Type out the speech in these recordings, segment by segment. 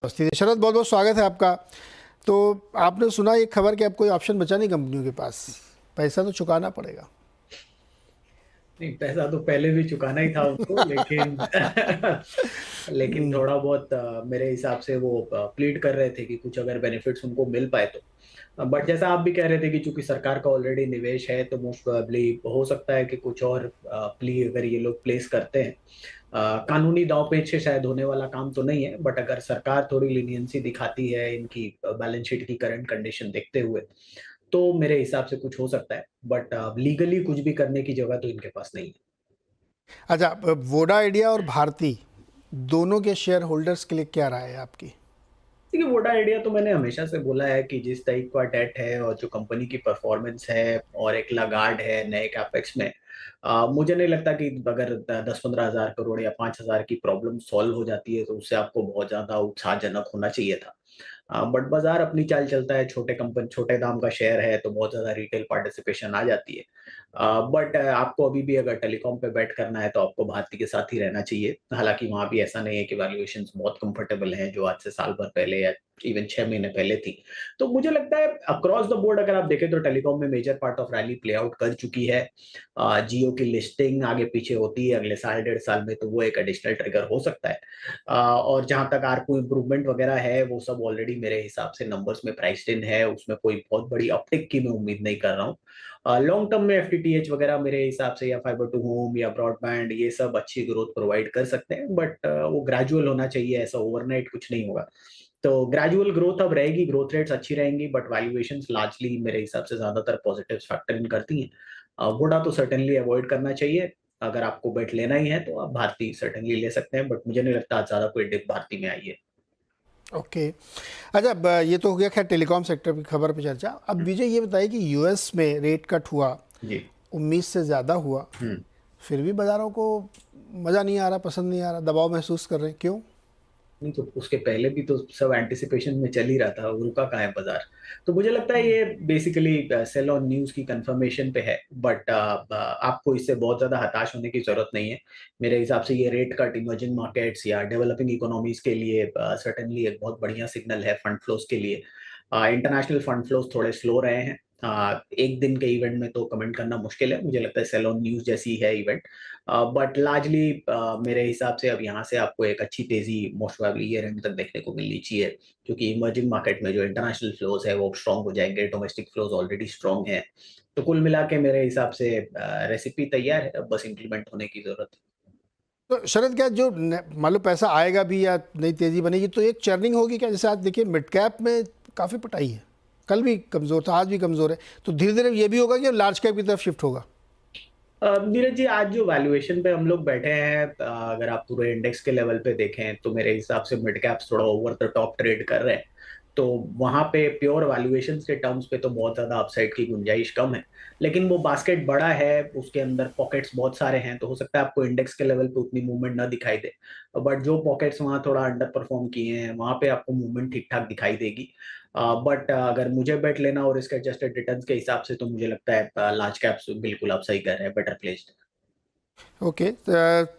नमस्ते शरद, बहुत बहुत स्वागत है आपका। तो आपने सुना एक खबर कि अब कोई ऑप्शन बचा नहीं कंपनियों के पास, पैसा तो चुकाना पड़ेगा। नहीं, पैसा तो पहले भी चुकाना ही था उनको, लेकिन लेकिन थोड़ा बहुत मेरे हिसाब से वो प्लीड कर रहे थे कि कुछ अगर बेनिफिट्स उनको मिल पाए तो। बट जैसा आप भी कह रहे थे कि चूंकि सरकार का ऑलरेडी निवेश है तो मोस्ट प्रोबेबली हो सकता है कि कुछ और प्ली अगर ये लोग प्लेस करते हैं। कानूनी दांव पेच से शायद होने वाला काम तो नहीं है, बट अगर सरकार थोड़ी लीनियंसी दिखाती है इनकी बैलेंस शीट की करंट कंडीशन देखते हुए, तो मेरे हिसाब से कुछ हो सकता है। बट लीगली कुछ भी करने की जगह तो इनके पास नहीं है। अच्छा, वोडा आइडिया और भारती दोनों के शेयर होल्डर्स के लिए क्या राय है आपकी? देखिए, वोडा आइडिया तो मैंने हमेशा से बोला है कि जिस टाइप का डेट है और जो कंपनी की परफॉर्मेंस है और एक लगार्ड है नए कैपेक्स में, मुझे नहीं लगता कि अगर 10-15 हज़ार करोड़ या 5 हज़ार की प्रॉब्लम सॉल्व हो जाती है तो उससे आपको बहुत ज्यादा उत्साहजनक होना चाहिए था। बट बाजार अपनी चाल चलता है, छोटे दाम का शेयर है तो बहुत ज्यादा रिटेल पार्टिसिपेशन आ जाती है। बट आपको अभी भी अगर टेलीकॉम पे बैट करना है तो आपको भारती के साथ ही रहना चाहिए। हालांकि वहां भी ऐसा नहीं है कि वैल्यूएशंस बहुत कंफर्टेबल हैं जो आज से साल भर पहले या इवन 6 महीने पहले थी। तो मुझे लगता है अक्रॉस द बोर्ड अगर आप देखें तो टेलीकॉम में major part of rally play out कर चुकी है। जियो की लिस्टिंग आगे पीछे होती है अगले साल 1.5 साल में, तो वो एक एडिशनल ट्रिगर हो सकता है। और जहां तक आरपू इम्प्रूवमेंट वगैरह है वो सब ऑलरेडी मेरे हिसाब से नंबर्स में प्राइस्ड इन है, उसमें कोई बहुत बड़ी अपटिक की मैं उम्मीद नहीं कर रहा हूँ। लॉन्ग टर्म में एफटीटीएच वगैरह मेरे हिसाब से या फाइबर टू होम या ब्रॉडबैंड ये सब अच्छी ग्रोथ प्रोवाइड कर सकते हैं, बट वो ग्रेजुअल होना चाहिए, ऐसा ओवरनाइट कुछ नहीं होगा। तो ग्रेजुअल ग्रोथ अब रहेगी, ग्रोथ रेट्स अच्छी रहेंगी, बट वैल्यूएशंस लार्जली मेरे हिसाब से ज्यादातर पॉजिटिव फैक्टर इन करती हैं। वोडा तो सर्टेनली अवॉइड करना चाहिए। अगर आपको बेट लेना ही है तो आप भारती सर्टेनली ले सकते हैं, बट मुझे नहीं लगता आज ज्यादा कोई डिप भारती में आई है। ओके। अच्छा, ये तो हो गया खैर टेलीकॉम सेक्टर की खबर पे चर्चा। अब विजय ये बताइए कि यूएस में रेट कट हुआ, जी। उम्मीद से ज़्यादा हुआ, हम्म। फिर भी बाज़ारों को मज़ा नहीं आ रहा, पसंद नहीं आ रहा, दबाव महसूस कर रहे हैं, क्यों? नहीं तो उसके पहले भी तो सब एंटिसिपेशन में चल ही रहा था, रुका कहाँ है बाजार। तो मुझे लगता है ये बेसिकली सेल ऑन न्यूज की कंफर्मेशन पे है, बट आपको इससे बहुत ज्यादा हताश होने की जरूरत नहीं है। मेरे हिसाब से ये रेट कट इमर्जिंग मार्केट्स या डेवलपिंग इकोनॉमीज के लिए सर्टेनली एक बहुत बढ़िया सिग्नल है फंड फ्लोज के लिए। इंटरनेशनल फंड फ्लोज थोड़े स्लो रहे हैं। एक दिन के इवेंट में तो कमेंट करना मुश्किल है, मुझे लगता है सेल ऑन न्यूज जैसी है इवेंट। बट लार्जली मेरे हिसाब से अब यहाँ से आपको एक अच्छी तेजी मोस्ट प्रोबेबली ईयर एंड तक देखने को मिलनी चाहिए, क्योंकि इमर्जिंग मार्केट में जो इंटरनेशनल फ्लोज है वो स्ट्रांग हो जाएंगे, डोमेस्टिक फ्लोज ऑलरेडी स्ट्रांग है। तो कुल मिला के मेरे हिसाब से रेसिपी तैयार है, अब बस इम्प्लीमेंट होने की जरूरत है। तो शरद, क्या जो मान लो पैसा आएगा भी या नई तेज़ी बनेगी तो एक चर्निंग होगी क्या? जैसे आज देखिए मिड कैप में काफ़ी पटाई है, कल भी कमज़ोर था, आज भी कमज़ोर है, तो धीरे धीरे ये भी होगा कि लार्ज कैप की तरफ शिफ्ट होगा। नीरज जी, आज जो वैल्यूएशन पे हम लोग बैठे हैं, अगर आप पूरे इंडेक्स के लेवल पे देखें तो मेरे हिसाब से मिड कैप्स थोड़ा ओवर द टॉप ट्रेड कर रहे हैं। तो वहां पे प्योर वैल्यूएशन के टर्म्स पे तो बहुत ज्यादा अपसाइड की गुंजाइश कम है। लेकिन वो बास्केट बड़ा है, उसके अंदर पॉकेट्स बहुत सारे हैं, तो हो सकता है आपको इंडेक्स के लेवल पे उतनी मूवमेंट ना दिखाई दे। बट जो पॉकेट्स वहां थोड़ा अंडर परफॉर्म किए हैं वहां पे आपको मूवमेंट ठीक ठाक दिखाई देगी। बट अगर मुझे बेट लेना और रिस्क एडजस्टेड रिटर्न्स के हिसाब से तो मुझे लगता है लार्ज कैप्स बिल्कुल आप सही कर रहे हैं, बेटर प्लेस्ड। ओके,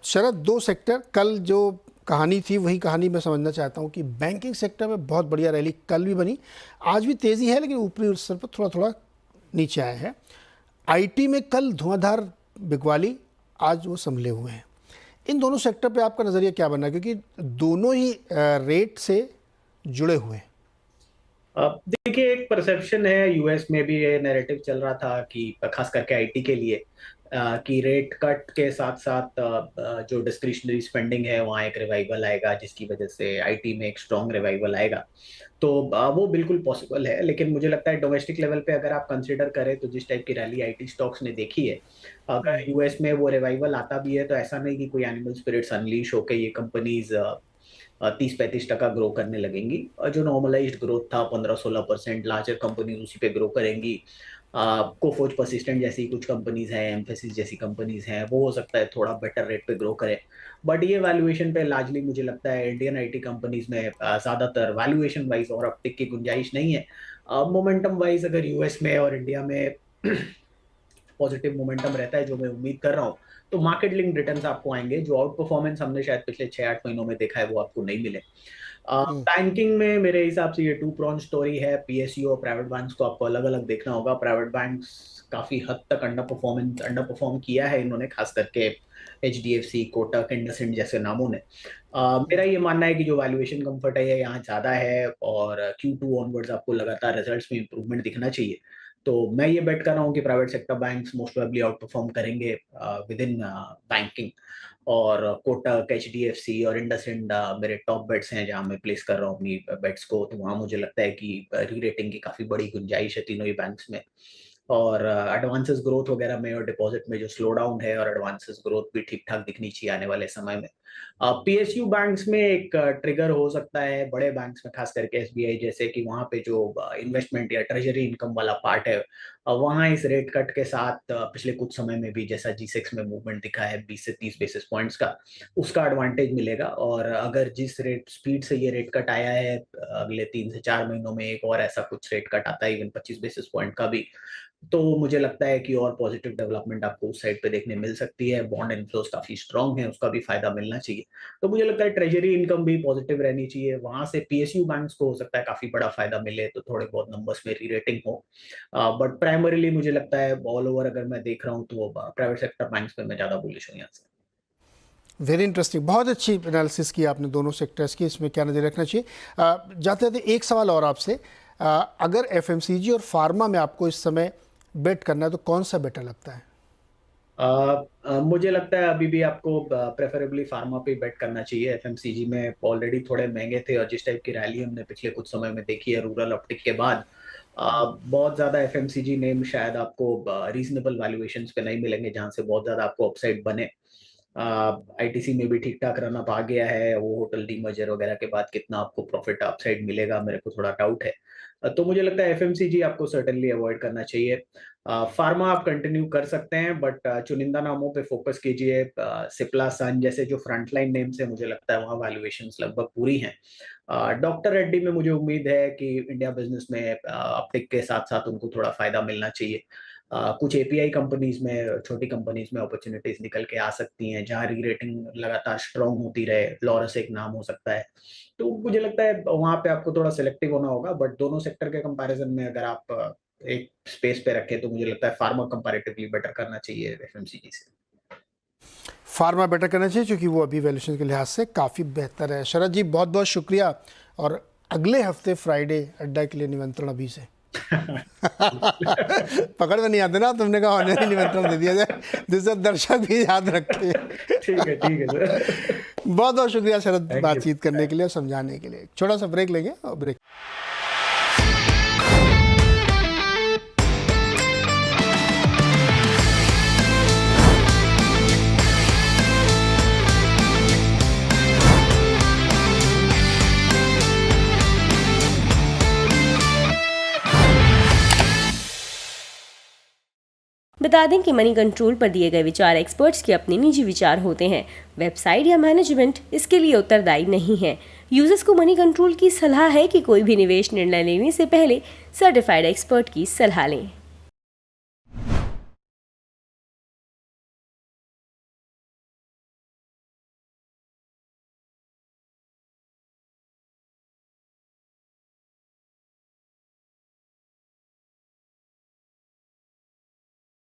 शरद, दो सेक्टर कल जो कहानी थी वही कहानी मैं समझना चाहता हूँ कि बैंकिंग सेक्टर में बहुत बढ़िया रैली कल भी बनी, आज भी तेज़ी है लेकिन ऊपरी स्तर पर थोड़ा थोड़ा नीचे आया है। आईटी में कल धुआंधार बिकवाली, आज वो संभले हुए हैं। इन दोनों सेक्टर पे आपका नज़रिया क्या बनना है, क्योंकि दोनों ही रेट से जुड़े हुए हैं। अब देखिए, एक परसेप्शन है, यूएस में भी ये नैरेटिव चल रहा था कि खास करके आईटी के लिए कि रेट कट के साथ साथ जो डिस्क्रिशनरी स्पेंडिंग है वहाँ एक रिवाइवल आएगा, जिसकी वजह से आईटी में एक स्ट्रॉन्ग रिवाइवल आएगा। तो वो बिल्कुल पॉसिबल है, लेकिन मुझे लगता है डोमेस्टिक लेवल पे अगर आप कंसीडर करें तो जिस टाइप की रैली आईटी स्टॉक्स ने देखी है, अगर यूएस में वो रिवाइवल आता भी है तो ऐसा नहीं कि कोई एनिमल स्पिरिट्स अनलीश होकर ये कंपनीज 30-35% ग्रो करने लगेंगी। और जो नॉर्मलाइज्ड ग्रोथ था 15-16%, लार्जर कंपनीज उसी पे ग्रो करेंगी। कोफोज परसिस्टेंट जैसी कुछ कंपनीज हैं, एम्फेसिस जैसी कंपनीज हैं, वो हो सकता है थोड़ा बेटर रेट पे ग्रो करे। बट ये वैल्यूएशन पे लार्जली मुझे लगता है इंडियन आईटी कंपनीज में ज्यादातर वैल्यूएशन वाइज और अपटिक की गुंजाइश नहीं है। मोमेंटम वाइज अगर यूएस में और इंडिया में पॉजिटिव मोमेंटम रहता है, जो मैं उम्मीद कर रहा हूँ, तो मार्केट लिंक रिटर्न्स आपको आएंगे। जो आउट परफॉर्मेंस हमने शायद पिछले 6-8 महीनों में देखा है वो आपको नहीं मिले। बैंकिंग में मेरे हिसाब से ये टू प्रॉन स्टोरी है। पीएसयू और प्राइवेट बैंक्स को आपको अलग अलग देखना होगा। प्राइवेट बैंक्स काफी हद तक अंडर परफॉर्म किया है इन्होंने, खास करके एचडीएफसी, कोटक, इंडसइंड जैसे नामों ने। मेरा ये मानना है कि जो वैल्यूएशन कंफर्ट है ये यहाँ ज्यादा है, और Q2 ऑनवर्ड्स आपको लगातार रिजल्ट्स में इंप्रूवमेंट दिखना चाहिए। तो मैं ये बेट कर रहा हूँ कि private sector banks most probably out perform करेंगे विद इन बैंकिंग। और कोटक, एचडीएफसी और इंडसइंड मेरे टॉप बेट्स हैं जहां मैं प्लेस कर रहा हूँ अपनी बेट्स को। तो वहां मुझे लगता है कि री रेटिंग की काफी बड़ी गुंजाइश है तीनों ही बैंक्स में। और एडवांसेस ग्रोथ वगैरह में और डिपॉजिट में जो स्लो डाउन है, और एडवांसेस ग्रोथ भी ठीक ठाक दिखनी चाहिए आने वाले समय में। पीएसयू बैंक्स में एक ट्रिगर हो सकता है बड़े बैंक्स में, खास करके एसबीआई जैसे, कि वहां पे जो इन्वेस्टमेंट या ट्रेजरी इनकम वाला पार्ट है, वहां इस रेट कट के साथ पिछले कुछ समय में भी जैसा G6 में मूवमेंट दिखा है 20 से 30 बेसिस पॉइंट्स का, उसका एडवांटेज मिलेगा। और अगर जिस रेट स्पीड से ये रेट कट आया है, अगले 3 से 4 महीनों में एक और ऐसा कुछ रेट कट आता है इवन 25 बेसिस पॉइंट का भी, तो मुझे लगता है कि और पॉजिटिव डेवलपमेंट आपको उस साइड पे देखने मिल सकती है। बॉन्ड इनफ्लोस काफी स्ट्रांग है, उसका भी फायदा मिलना चाहिए। तो मुझे लगता है ट्रेजरी इनकम भी पॉजिटिव रहनी चाहिए। वहां से पीएसयू बैंक्स को हो सकता है काफी बड़ा फायदा मिले, तो थोड़े बहुत नंबर्स में री रेटिंग हो। बट प्राइमरीली मुझे लगता है ऑल ओवर अगर मैं देख रहा हूँ तो प्राइवेट सेक्टर बैंक्स पे मैं ज्यादा बुलिश हूँ यहाँ से। वेरी इंटरेस्टिंग, बहुत अच्छी एनालिसिस की आपने दोनों सेक्टर्स की, इसमें क्या नज़र रखना चाहिए। जाते जाते एक सवाल और आपसे, अगर एफएमसीजी और फार्मा में आपको इस समय बेट करना है तो कौन सा बेटर लगता है? मुझे लगता है अभी भी आपको प्रेफरेबली फार्मा पे बेट करना चाहिए। एफएमसीजी में ऑलरेडी थोड़े महंगे थे, और जिस टाइप की रैली हमने पिछले कुछ समय में देखी है रूरल अपटिक के बाद, बहुत ज्यादा एफएमसीजी नेम शायद आपको रीजनेबल वैल्यूएशंस पे नहीं मिलेंगे जहां से बहुत ज्यादा आपको अपसाइड बने। आईटीसी में भी ठीक ठाक रन अप आ गया है, वो होटल डीमर्जर वगैरह के बाद कितना आपको प्रॉफिट अपसाइड मिलेगा मेरे को थोड़ा डाउट है। तो मुझे लगता है एफएमसीजी आपको सर्टेनली अवॉइड करना चाहिए। फार्मा आप कंटिन्यू कर सकते हैं, बट चुनिंदा नामों पे फोकस कीजिए। सिप्ला, सन जैसे जो फ्रंटलाइन नेम्स है, मुझे लगता है वहाँ वैल्यूएशंस लगभग पूरी हैं। डॉक्टर रेड्डी में मुझे उम्मीद है कि इंडिया बिजनेस में अपटिक के साथ साथ उनको थोड़ा फायदा मिलना चाहिए। कुछ एपीआई कंपनीज में, छोटी कंपनीज में अपॉर्चुनिटीज निकल के आ सकती हैं जहां री रेटिंग लगातार स्ट्रांग होती रहे। लॉरस एक नाम हो सकता है। तो मुझे लगता है वहां पे आपको थोड़ा सिलेक्टिव होना होगा, बट दोनों सेक्टर के कंपैरिजन में अगर आप एक स्पेस पे रखें तो मुझे लगता है फार्मा कंपैरेटिवली बेटर करना चाहिए एफएमसीजी से। फार्मा बेटर करना चाहिए क्योंकि वो अभी वैल्यूएशन के लिहाज से काफ़ी बेहतर है। शरद जी बहुत बहुत शुक्रिया, और अगले हफ्ते फ्राइडे अड्डा के लिए निमंत्रण अभी से। पकड़ में नहीं आते ना, तुमने कहा ऑनलाइन निमंत्रण दे दिया जाए जिससे दर्शक भी याद रखे। ठीक है सर। बहुत बहुत शुक्रिया शरद, बातचीत करने के लिए और समझाने के लिए। छोटा सा ब्रेक लेंगे, और ब्रेक बता दें कि मनी कंट्रोल पर दिए गए विचार एक्सपर्ट्स के अपने निजी विचार होते हैं। वेबसाइट या मैनेजमेंट इसके लिए उत्तरदायी नहीं है। यूजर्स को मनी कंट्रोल की सलाह है कि कोई भी निवेश निर्णय लेने से पहले सर्टिफाइड एक्सपर्ट की सलाह लें।